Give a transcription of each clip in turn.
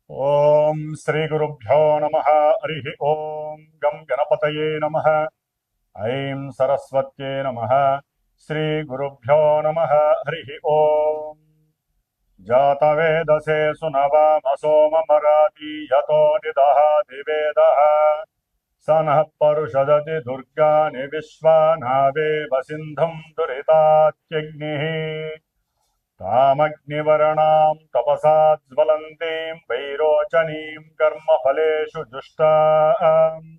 ఓం శ్రీ గురుభ్యో నమః. హరి ఓం గం గణపతయే నమః. ఐం సరస్వత్యే నమః. శ్రీ గురుభ్యో నమః. హరి ఓం జాతవేదసే సునవామసోమమరాతి యతో నిదహాతి వేదః స నః పరుషదతి దుర్గాని విశ్వానావేవ సింధుం దురితాత్యగ్నిః तामग्निवर्णां तपसा ज्वलन्तीं वैरोचनीं कर्मफलेषु जुष्टाम्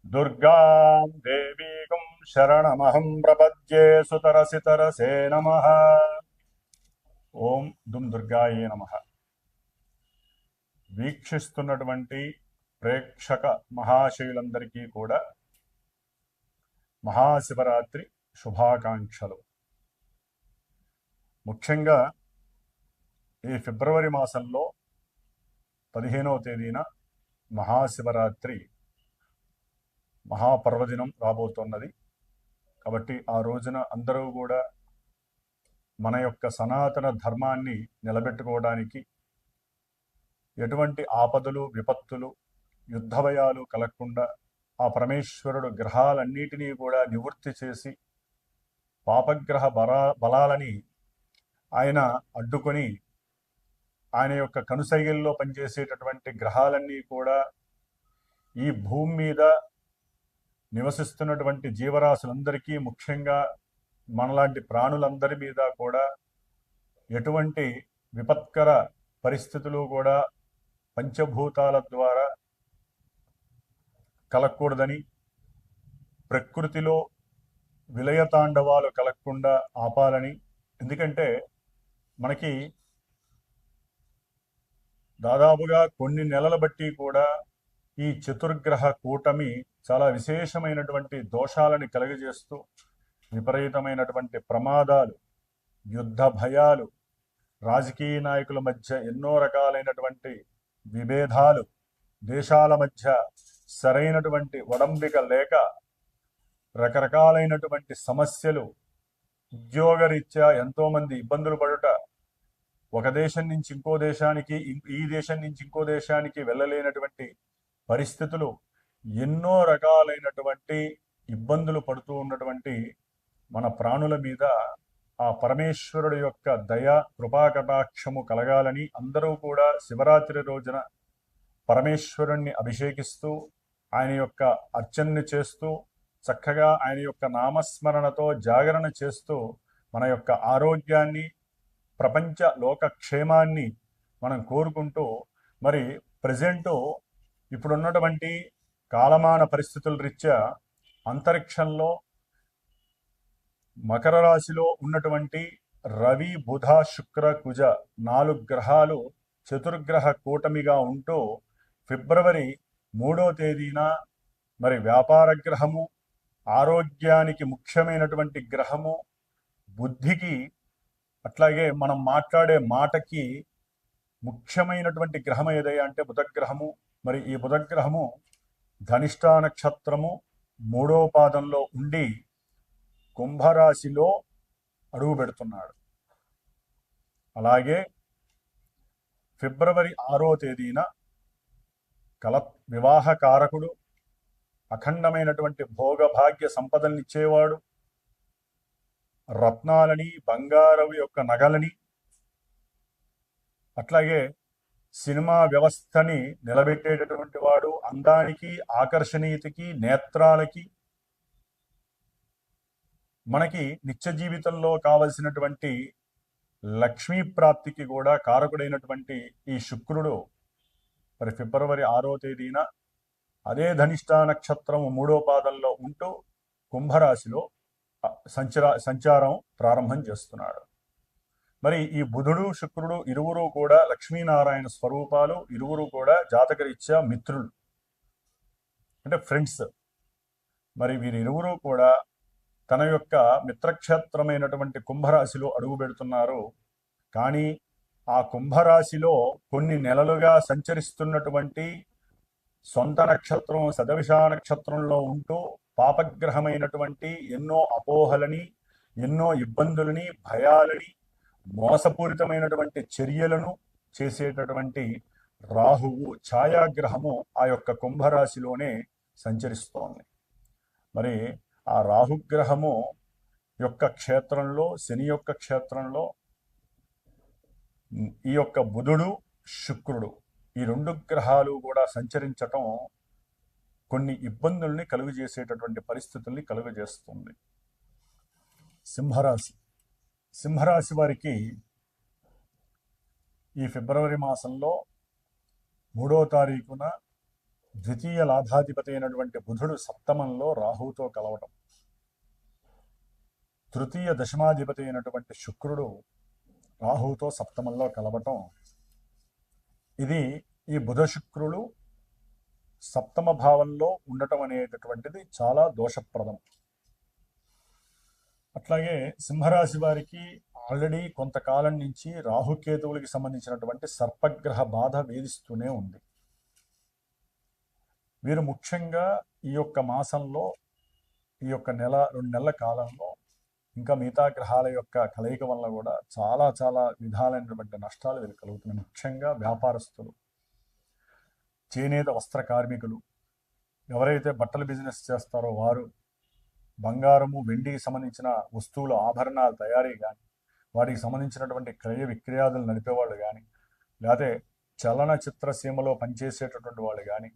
दुर्गां देवीं शरणमहं प्रपद्ये सुतरसि तरसे नमः. ఓం దుమ్ దుర్గాయే నమః. వీక్షిస్తున్నటువంటి ప్రేక్షక మహాశయులందరికీ కూడా మహాశివరాత్రి శుభాకాంక్షలు. ముఖ్యంగా ఈ ఫిబ్రవరి మాసంలో 15వ తేదీన మహాశివరాత్రి మహాపర్వదినం రాబోతున్నది. కాబట్టి ఆ రోజున అందరూ కూడా మన యొక్క సనాతన ధర్మాన్ని నిలబెట్టుకోవడానికి ఎటువంటి ఆపదలు విపత్తులు యుద్ధ భయాలు కలగకుండా ఆ పరమేశ్వరుడు గ్రహాలన్నిటినీ కూడా నివృత్తి చేసి పాపగ్రహ బలాలని ఆయన అడ్డుకొని ఆయన యొక్క కనుసైగల్లో పనిచేసేటటువంటి గ్రహాలన్నీ కూడా ఈ భూమి మీద నివసిస్తున్నటువంటి జీవరాశులందరికీ, ముఖ్యంగా మనలాంటి ప్రాణులందరి మీద కూడా ఎటువంటి విపత్కర పరిస్థితులు కూడా పంచభూతాల ద్వారా కలగకూడదని, ప్రకృతిలో విలయతాండవాలు కలగకుండా ఆపాలని. ఎందుకంటే మనకి దాదాపుగా కొన్ని నెలల బట్టి కూడా ఈ చతుర్గ్రహ కూటమి చాలా విశేషమైనటువంటి దోషాలని కలుగజేస్తూ విపరీతమైనటువంటి ప్రమాదాలు, యుద్ధ భయాలు, రాజకీయ నాయకుల మధ్య ఎన్నో రకాలైనటువంటి విభేదాలు, దేశాల మధ్య సరైనటువంటి ఒడంబిక లేక రకరకాలైనటువంటి సమస్యలు, ఉద్యోగరీత్యా ఎంతోమంది ఇబ్బందులు పడుట, ఒక దేశం నుంచి ఇంకో దేశానికి, ఈ దేశం నుంచి ఇంకో దేశానికి వెళ్ళలేనటువంటి పరిస్థితులు, ఎన్నో రకాలైనటువంటి ఇబ్బందులు పడుతూ ఉన్నటువంటి మన ప్రాణుల మీద ఆ పరమేశ్వరుడు యొక్క దయ కృపాకటాక్షము కలగాలని అందరూ కూడా శివరాత్రి రోజున పరమేశ్వరుణ్ణి అభిషేకిస్తూ ఆయన యొక్క అర్చనని చేస్తూ చక్కగా ఆయన యొక్క నామస్మరణతో జాగరణ చేస్తూ మన యొక్క ఆరోగ్యాన్ని, ప్రపంచ లోకక్షేమాన్ని మనం కోరుకుంటూ, మరి ప్రజెంటు ఇప్పుడున్నటువంటి కాలమాన పరిస్థితుల రీత్యా అంతరిక్షంలో మకర రాశిలో ఉన్నటువంటి రవి, బుధ, శుక్ర, కుజ 4 గ్రహాలు చతుర్గ్రహ కూటమిగా ఉంటూ ఫిబ్రవరి 3వ తేదీన మరి వ్యాపార గ్రహము, ఆరోగ్యానికి ముఖ్యమైనటువంటి గ్రహము, బుద్ధికి అట్లాగే మనం మాట్లాడే మాటకి ముఖ్యమైనటువంటి గ్రహం ఏదయ్యా అంటే బుధగ్రహము. మరి ఈ బుధగ్రహము ధనిష్ఠా నక్షత్రము 3వ పాదంలో ఉండి కుంభరాశిలో అడుగు పెడుతున్నాడు. అలాగే ఫిబ్రవరి 6వ తేదీన వివాహ కారకుడు, అఖండమైనటువంటి భోగభాగ్య సంపదలనిచ్చేవాడు, రత్నాలని, బంగారం యొక్క నగలని, అట్లాగే సినిమా వ్యవస్థని నిలబెట్టేటటువంటి వాడు, అందానికి, ఆకర్షణీయతకి, నేత్రాలకి, మనకి నిత్య జీవితంలో కావలసినటువంటి లక్ష్మీ ప్రాప్తికి కూడా కారకుడైనటువంటి ఈ శుక్రుడు మరి ఫిబ్రవరి 6వ తేదీన అదే ధనిష్ఠా నక్షత్రము 3వ పాదంలో ఉంటూ కుంభరాశిలో సంచారం ప్రారంభం చేస్తున్నాడు. మరి ఈ బుధుడు, శుక్రుడు ఇరువురు కూడా లక్ష్మీనారాయణ స్వరూపాలు, ఇరువురు కూడా జాతకరీత్యా మిత్రులు, అంటే ఫ్రెండ్స్. మరి వీరిరువురు కూడా తన యొక్క మిత్రక్షేత్రమైనటువంటి కుంభరాశిలో అడుగు పెడుతున్నారు. కానీ ఆ కుంభరాశిలో కొన్ని నెలలుగా సంచరిస్తున్నటువంటి సొంత నక్షత్రం శతభిష నక్షత్రంలో ఉంటూ పాపగ్రహమైనటువంటి ఎన్నో అపోహలని, ఎన్నో ఇబ్బందులని, భయాలని, మోసపూరితమైనటువంటి చర్యలను చేసేటటువంటి రాహువు ఛాయాగ్రహము ఆ యొక్క కుంభరాశిలోనే సంచరిస్తోంది. మరి ఆ రాహుగ్రహము యొక్క క్షేత్రంలో, శని యొక్క క్షేత్రంలో ఈ యొక్క బుధుడు, శుక్రుడు ఈ రెండు గ్రహాలు కూడా సంచరించటం కొన్ని ఇబ్బందుల్ని కలుగజేసేటటువంటి పరిస్థితుల్ని కలుగజేస్తుంది. సింహరాశి వారికి ఈ ఫిబ్రవరి మాసంలో 3వ తారీఖున ద్వితీయ లాభాధిపతి అయినటువంటి బుధుడు సప్తమంలో రాహువుతో కలవటం, తృతీయ దశమాధిపతి అయినటువంటి శుక్రుడు రాహువుతో సప్తమంలో కలవటం, ఇది ఈ బుధ శుక్రులు సప్తమ భావంలో ఉండటం అనేటటువంటిది చాలా దోషప్రదం. అట్లాగే సింహరాశి వారికి ఆల్రెడీ కొంతకాలం నుంచి రాహుకేతువులకి సంబంధించినటువంటి సర్పగ్రహ బాధ వేధిస్తూనే ఉంది. వీరు ముఖ్యంగా ఈ యొక్క మాసంలో, ఈ యొక్క 2 నెలల కాలంలో ఇంకా మిగతా గ్రహాల యొక్క కలయిక వల్ల కూడా చాలా చాలా విధాలైనటువంటి నష్టాలు వీరు కలుగుతున్నాయి. ముఖ్యంగా వ్యాపారస్తులు, చేనేత వస్త్ర కార్మికులు, ఎవరైతే బట్టల బిజినెస్ చేస్తారో వారు, బంగారము వెండికి సంబంధించిన వస్తువుల ఆభరణాల తయారీ కానీ, వాటికి సంబంధించినటువంటి క్రయ విక్రయాదులు నడిపేవాళ్ళు కానీ, లేకపోతే చలనచిత్ర సీమలో పనిచేసేటటువంటి వాళ్ళు కానీ,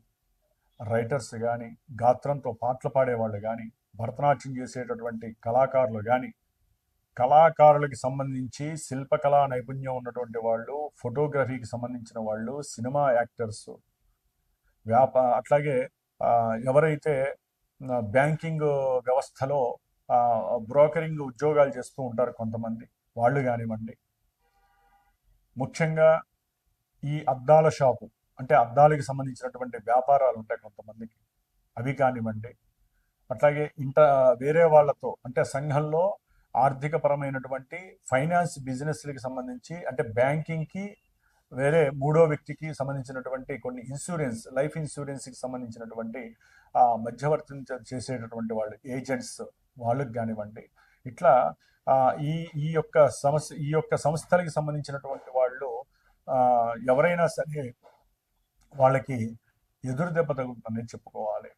రైటర్స్ కానీ, గాత్రంతో పాటలు పాడేవాళ్ళు కానీ, భరతనాట్యం చేసేటటువంటి కళాకారులు కానీ, కళాకారులకి సంబంధించి శిల్పకళా నైపుణ్యం ఉన్నటువంటి వాళ్ళు, ఫోటోగ్రఫీకి సంబంధించిన వాళ్ళు, సినిమా యాక్టర్స్, అట్లాగే ఎవరైతే బ్యాంకింగ్ వ్యవస్థలో బ్రోకరింగ్ ఉద్యోగాలు చేస్తూ ఉంటారు కొంతమంది, వాళ్ళు కానివ్వండి, ముఖ్యంగా ఈ అద్దాల షాపు అంటే అద్దాలకి సంబంధించినటువంటి వ్యాపారాలు ఉంటాయి కొంతమందికి, అవి కానివ్వండి, అట్లాగే వేరే వాళ్ళతో అంటే సంఘంలో ఆర్థికపరమైనటువంటి ఫైనాన్స్ బిజినెస్లకి సంబంధించి అంటే బ్యాంకింగ్కి వేరే మూడో వ్యక్తికి సంబంధించినటువంటి కొన్ని ఇన్సూరెన్స్, లైఫ్ ఇన్సూరెన్స్కి సంబంధించినటువంటి మధ్యవర్తి చేసేటటువంటి వాళ్ళు, ఏజెంట్స్, వాళ్ళకి కానివ్వండి, ఇట్లా ఈ యొక్క సంస్థలకి సంబంధించినటువంటి వాళ్ళు ఎవరైనా సరే వాళ్ళకి ఎదురు దెబ్బ తగులుతుందని చెప్పుకోవాలి.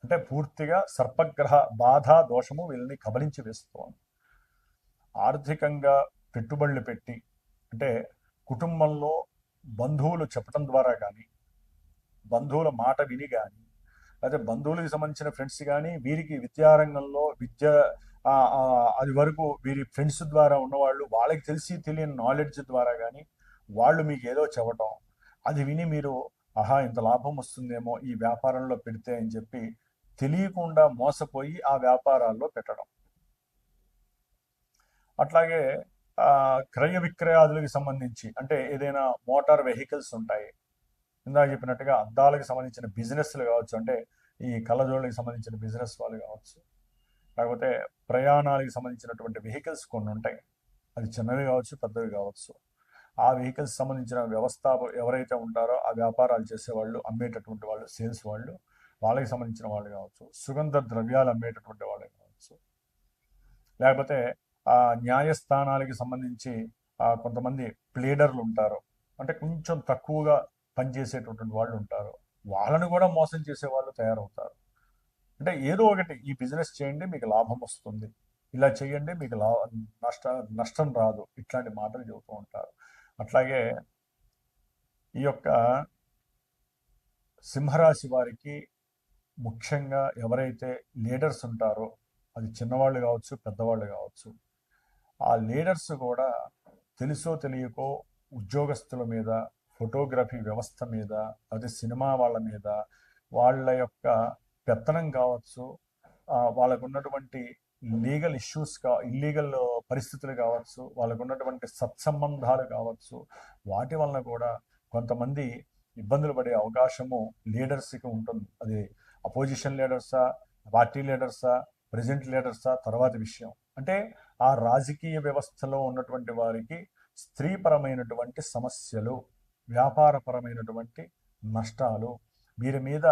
అంటే పూర్తిగా సర్పగ్రహ బాధ దోషము వీళ్ళని కబలించి వేస్తోంది. ఆర్థికంగా పెట్టుబడులు పెట్టి అంటే కుటుంబంలో బంధువులు చెప్పడం ద్వారా కానీ, బంధువుల మాట విని కానీ, లేకపోతే బంధువులకు సంబంధించిన ఫ్రెండ్స్ కానీ, వీరికి విద్యారంగంలో అది వరకు వీరి ఫ్రెండ్స్ ద్వారా ఉన్నవాళ్ళు, వాళ్ళకి తెలియని నాలెడ్జ్ ద్వారా కానీ వాళ్ళు మీకు ఏదో చెప్పటం, అది విని మీరు ఆహా ఇంత లాభం వస్తుందేమో ఈ వ్యాపారంలో పెడితే అని చెప్పి తెలియకుండా మోసపోయి ఆ వ్యాపారాల్లో పెట్టడం. అట్లాగే క్రయ విక్రయాదులకు సంబంధించి అంటే ఏదైనా మోటార్ వెహికల్స్ ఉంటాయి, ఇందాక చెప్పినట్టుగా అద్దాలకు సంబంధించిన బిజినెస్లు కావచ్చు, అంటే ఈ కళ్ళజోళ్ళకి సంబంధించిన బిజినెస్ వాళ్ళు కావచ్చు, లేకపోతే ప్రయాణాలకు సంబంధించినటువంటి వెహికల్స్ కొన్ని ఉంటాయి, అది చిన్నవి కావచ్చు పెద్దవి కావచ్చు. ఆ వెహికల్స్ సంబంధించిన ఎవరైతే ఉంటారో ఆ వ్యాపారాలు చేసేవాళ్ళు, అమ్మేటటువంటి వాళ్ళు, సేల్స్ వాళ్ళు, వాళ్ళకి సంబంధించిన వాళ్ళు కావచ్చు, సుగంధ ద్రవ్యాలు అమ్మేటటువంటి వాళ్ళు కావచ్చు, లేకపోతే న్యాయస్థానాలకి సంబంధించి కొంతమంది ప్లేడర్లు ఉంటారు, అంటే కొంచెం తక్కువగా పనిచేసేటటువంటి వాళ్ళు ఉంటారు, వాళ్ళని కూడా మోసం చేసే వాళ్ళు తయారవుతారు. అంటే ఏదో ఒకటి ఈ బిజినెస్ చేయండి మీకు లాభం వస్తుంది, ఇలా చేయండి మీకు నష్టం రాదు, ఇట్లాంటి మాటలు చెబుతూ ఉంటారు. అట్లాగే ఈ యొక్క సింహరాశి వారికి ముఖ్యంగా ఎవరైతే లీడర్స్ ఉంటారో, అది చిన్నవాళ్ళు కావచ్చు పెద్దవాళ్ళు కావచ్చు, ఆ లీడర్స్ కూడా తెలుసో తెలియకో ఉద్యోగస్తుల మీద, ఫోటోగ్రఫీ వ్యవస్థ మీద, అది సినిమా వాళ్ళ మీద, వాళ్ళ యొక్క పెత్తనం కావచ్చు, వాళ్ళకు ఉన్నటువంటి లీగల్ ఇష్యూస్ ఇల్లీగల్ పరిస్థితులు కావచ్చు, వాళ్ళకు ఉన్నటువంటి సత్సంబంధాలు కావచ్చు, వాటి వలన కూడా కొంతమంది ఇబ్బందులు పడే అవకాశము లీడర్స్కి ఉంటుంది. అది అపోజిషన్ లీడర్సా, పార్టీ లీడర్సా, ప్రెసిడెంట్ లీడర్సా తర్వాత విషయం. అంటే ఆ రాజకీయ వ్యవస్థలో ఉన్నటువంటి వారికి స్త్రీపరమైనటువంటి సమస్యలు, వ్యాపారపరమైనటువంటి నష్టాలు, వీరి మీద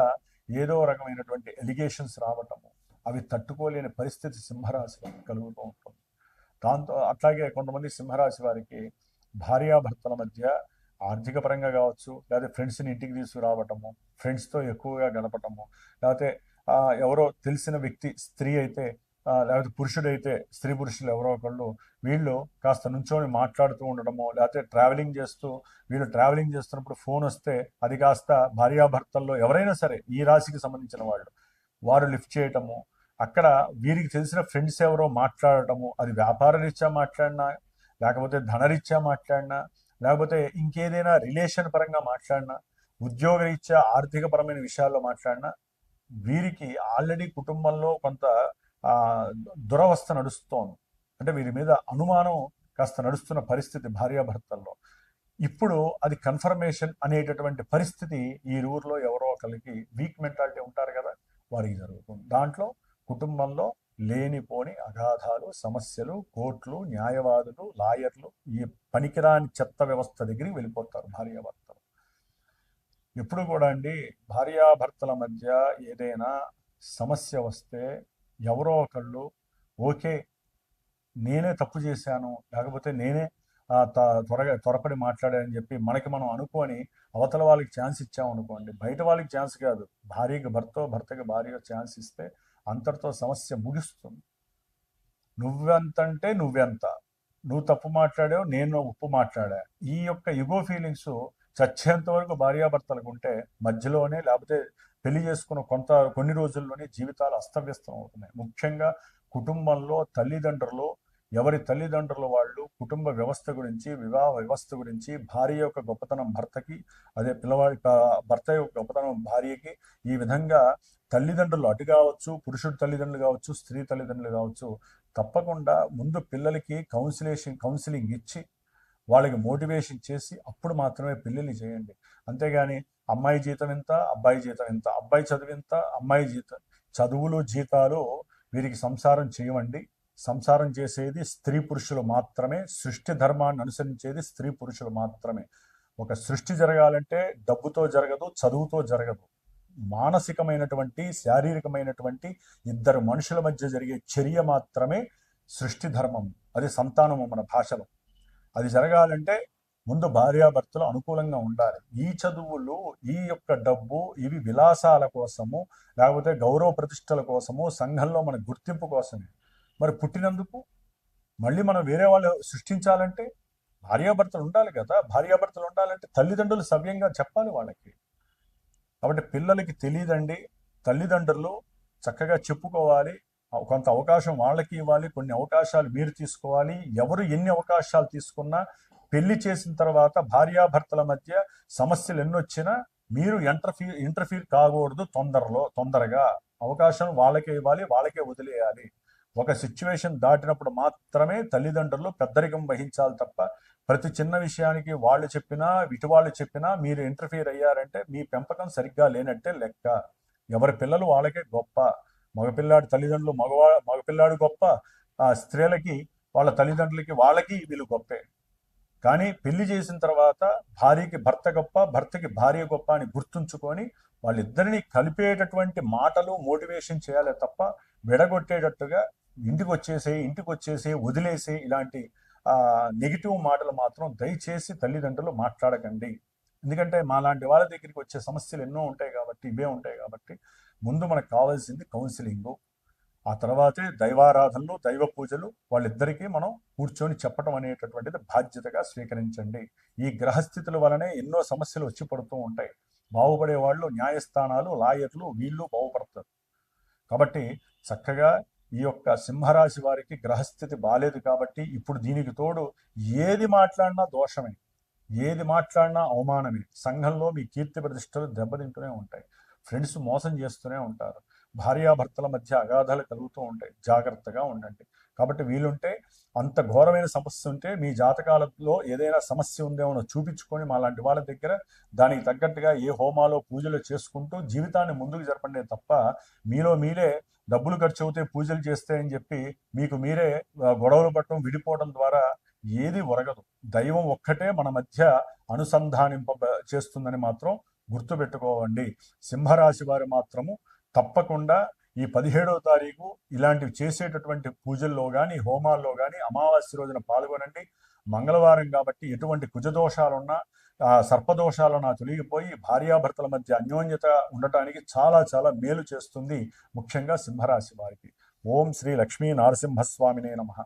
ఏదో రకమైనటువంటి ఎలిగేషన్స్ రావటము, అవి తట్టుకోలేని పరిస్థితి సింహరాశి వారికి కలుగుతూ ఉంటుంది. దాంతో అట్లాగే కొంతమంది సింహరాశి వారికి భార్యాభర్తల మధ్య ఆర్థిక పరంగా కావచ్చు, లేకపోతే ఫ్రెండ్స్ని ఇంటికి తీసుకురావటము, ఫ్రెండ్స్తో ఎక్కువగా గడపటము, లేకపోతే ఎవరో తెలిసిన వ్యక్తి స్త్రీ అయితే లేకపోతే పురుషుడైతే స్త్రీ పురుషులు ఎవరో ఒకళ్ళు వీళ్ళు కాస్త నుంచొని మాట్లాడుతూ ఉండడము, లేకపోతే ట్రావెలింగ్ చేస్తూ వీళ్ళు ట్రావెలింగ్ చేస్తున్నప్పుడు ఫోన్ వస్తే అది కాస్త భార్యాభర్తల్లో ఎవరైనా సరే ఈ రాశికి సంబంధించిన వాళ్ళు వారు లిఫ్ట్ చేయటము, అక్కడ వీరికి తెలిసిన ఫ్రెండ్స్ ఎవరో మాట్లాడటము, అది వ్యాపార రీత్యా మాట్లాడినా, లేకపోతే ధనరీత్యా మాట్లాడినా, లేకపోతే ఇంకేదైనా రిలేషన్ పరంగా మాట్లాడినా, ఉద్యోగరీత్యా ఆర్థికపరమైన విషయాల్లో మాట్లాడినా, వీరికి ఆల్రెడీ కుటుంబంలో కొంత దురవస్థ నడుస్తోంది. అంటే వీరి మీద అనుమానం కాస్త నడుస్తున్న పరిస్థితి భార్యాభర్తల్లో. ఇప్పుడు అది కన్ఫర్మేషన్ అనేటటువంటి పరిస్థితి ఈ ఊర్లో ఎవరో ఒకరికి వీక్ మెంటాలిటీ ఉంటారు కదా, వారికి జరుగుతుంది. దాంట్లో కుటుంబంలో లేనిపోని అగాధాలు, సమస్యలు, కోర్టులు, న్యాయవాదులు, లాయర్లు, ఈ పనికిరాని చెత్త వ్యవస్థ దగ్గరికి వెళ్ళిపోతారు భార్యాభర్తలు. ఎప్పుడు కూడా అండి భార్యాభర్తల మధ్య ఏదైనా సమస్య వస్తే ఎవరో ఒకళ్ళు ఓకే నేనే తప్పు చేశాను, లేకపోతే నేనే త్వరపడి మాట్లాడానని చెప్పి మనకి మనం అనుకొని అవతల వాళ్ళకి ఛాన్స్ ఇచ్చామనుకోండి, బయట వాళ్ళకి ఛాన్స్ కాదు, భార్యకి భర్త, భర్తకి భార్య ఛాన్స్ ఇస్తే అంతటితో సమస్య ముగిస్తుంది. నువ్వెంతంటే నువ్వెంత, నువ్వు తప్పు మాట్లాడావు, నేను ఉప్పు మాట్లాడా, ఈ యొక్క ఇగో ఫీలింగ్స్ చచ్చేంత వరకు భార్యాభర్తలకు ఉంటే మధ్యలోనే, లేకపోతే పెళ్లి చేసుకున్న కొన్ని రోజుల్లోనే జీవితాలు అస్తవ్యస్తం అవుతున్నాయి. ముఖ్యంగా కుటుంబంలో తల్లిదండ్రులు, ఎవరి తల్లిదండ్రుల వాళ్ళు కుటుంబ వ్యవస్థ గురించి, వివాహ వ్యవస్థ గురించి, భార్య యొక్క గొప్పతనం భర్తకి, అదే పిల్లవాడి భర్త యొక్క గొప్పతనం భార్యకి, ఈ విధంగా తల్లిదండ్రులు అటు కావచ్చు, పురుషుడు తల్లిదండ్రులు కావచ్చు, స్త్రీ తల్లిదండ్రులు కావచ్చు, తప్పకుండా ముందు పిల్లలకి కౌన్సిలింగ్ ఇచ్చి వాళ్ళకి మోటివేషన్ చేసి అప్పుడు మాత్రమే పెళ్ళిళ్ళు చేయండి. అంతేగాని అమ్మాయి జీతం ఎంత, అబ్బాయి జీతం ఎంత, అబ్బాయి చదువు ఎంత, అమ్మాయి జీతం, చదువులు జీతాలు వీరికి సంసారం చేయవండి. సంసారం చేసేది స్త్రీ పురుషులు మాత్రమే, సృష్టి ధర్మాన్ని అనుసరించేది స్త్రీ పురుషులు మాత్రమే. ఒక సృష్టి జరగాలంటే డబ్బుతో జరగదు, చదువుతో జరగదు. మానసికమైనటువంటి, శారీరకమైనటువంటి ఇద్దరు మనుషుల మధ్య జరిగే చర్య మాత్రమే సృష్టి ధర్మం. అది సంతానము మన భాషలో. అది జరగాలంటే ముందు భార్యాభర్తలు అనుకూలంగా ఉండాలి. ఈ చదువులు, ఈ యొక్క డబ్బు, ఇవి విలాసాల కోసము, లేకపోతే గౌరవ ప్రతిష్టల కోసము, సంఘంలో మన గుర్తింపు కోసమే. మరి పుట్టినందుకు మళ్ళీ మనం వేరే వాళ్ళు సృష్టించాలంటే భార్యాభర్తలు ఉండాలి కదా. భార్యాభర్తలు ఉండాలంటే తల్లిదండ్రులు సవ్యంగా చెప్పాలి వాళ్ళకి. కాబట్టి పిల్లలకి తెలియదండి, తల్లిదండ్రులు చక్కగా చెప్పుకోవాలి, కొంత అవకాశం వాళ్ళకి ఇవ్వాలి, కొన్ని అవకాశాలు మీరు తీసుకోవాలి. ఎవరు ఎన్ని అవకాశాలు తీసుకున్నా పెళ్లి చేసిన తర్వాత భార్యాభర్తల మధ్య సమస్యలు ఎన్నొచ్చినా మీరు ఇంటర్ఫీర్ కాకూడదు. తొందరగా అవకాశం వాళ్ళకే ఇవ్వాలి, వాళ్ళకే వదిలేయాలి. ఒక సిచ్యువేషన్ దాటినప్పుడు మాత్రమే తల్లిదండ్రులు పెద్దరికం వహించాలి తప్ప ప్రతి చిన్న విషయానికి వాళ్ళు చెప్పినా, ఇటు వాళ్ళు చెప్పినా మీరు ఇంటర్ఫీర్ అయ్యారంటే మీ పెంపకం సరిగ్గా లేనట్టే లెక్క. ఎవరి పిల్లలు వాళ్ళకే గొప్ప. మగపిల్లాడి తల్లిదండ్రులు మగపిల్లాడు గొప్ప, స్త్రీలకి వాళ్ళ తల్లిదండ్రులకి వాళ్ళకి వీళ్ళు గొప్పే. కానీ పెళ్లి చేసిన తర్వాత భార్యకి భర్త గొప్ప, భర్తకి భార్య గొప్ప అని గుర్తుంచుకొని వాళ్ళిద్దరిని కలిపేటటువంటి మాటలు మోటివేషన్ చేయాలి తప్ప విడగొట్టేటట్టుగా ఇంటికి వచ్చేసి వదిలేసి ఇలాంటి నెగిటివ్ మాటలు మాత్రం దయచేసి తల్లిదండ్రులు మాట్లాడకండి. ఎందుకంటే మా లాంటి వాళ్ళ దగ్గరికి వచ్చే సమస్యలు ఎన్నో ఉంటాయి కాబట్టి, ఇవే ఉంటాయి కాబట్టి ముందు మనకు కావాల్సింది కౌన్సిలింగు, ఆ తర్వాతే దైవారాధనలు, దైవ పూజలు వాళ్ళిద్దరికీ మనం కూర్చొని చెప్పడం అనేటటువంటిది బాధ్యతగా స్వీకరించండి. ఈ గ్రహస్థితుల వలనే ఎన్నో సమస్యలు వచ్చి పడుతూ ఉంటాయి. బాగుపడే వాళ్ళు న్యాయస్థానాలు, లాయర్లు, వీళ్ళు బాగుపడతారు. కాబట్టి చక్కగా ఈ యొక్క సింహరాశి వారికి గ్రహస్థితి బాలేదు కాబట్టి ఇప్పుడు దీనికి తోడు ఏది మాట్లాడినా దోషమే, ఏది మాట్లాడినా అవమానమే. సంఘంలో మీ కీర్తి ప్రతిష్టలు దెబ్బతింటూనే ఉంటాయి. ఫ్రెండ్స్ మోసం చేస్తూనే ఉంటారు. భార్యాభర్తల మధ్య అగాధాలు కలుగుతూ ఉంటాయి. జాగ్రత్తగా ఉండండి. కాబట్టి వీలుంటే అంత ఘోరమైన సమస్య ఉంటే మీ జాతకాలలో ఏదైనా సమస్య ఉందేమో చూపించుకొని మా లాంటి వాళ్ళ దగ్గర దానికి తగ్గట్టుగా ఏ హోమాలో పూజలు చేసుకుంటూ జీవితాన్ని ముందుకు జరపండి తప్ప మీలో మీరే డబ్బులు ఖర్చు అవుతే పూజలు చేస్తే అని చెప్పి మీకు మీరే గొడవలు పట్టడం, విడిపోవడం ద్వారా ఏది ఒరగదు. దైవం ఒక్కటే మన మధ్య అనుసంధానింప చేస్తుందని మాత్రం గుర్తుపెట్టుకోవండి. సింహరాశి వారు మాత్రము తప్పకుండా ఈ 17వ తారీఖు ఇలాంటివి చేసేటటువంటి పూజల్లో కానీ, హోమాల్లో కానీ అమావాస్య రోజున పాల్గొనండి. మంగళవారం కాబట్టి ఎటువంటి కుజదోషాలున్నా సర్పదోషాలు నా తొలగిపోయి భార్యాభర్తల మధ్య అన్యోన్యత ఉండటానికి చాలా చాలా మేలు చేస్తుంది, ముఖ్యంగా సింహరాశి వారికి. ఓం శ్రీ లక్ష్మీ నరసింహస్వామినే నమః.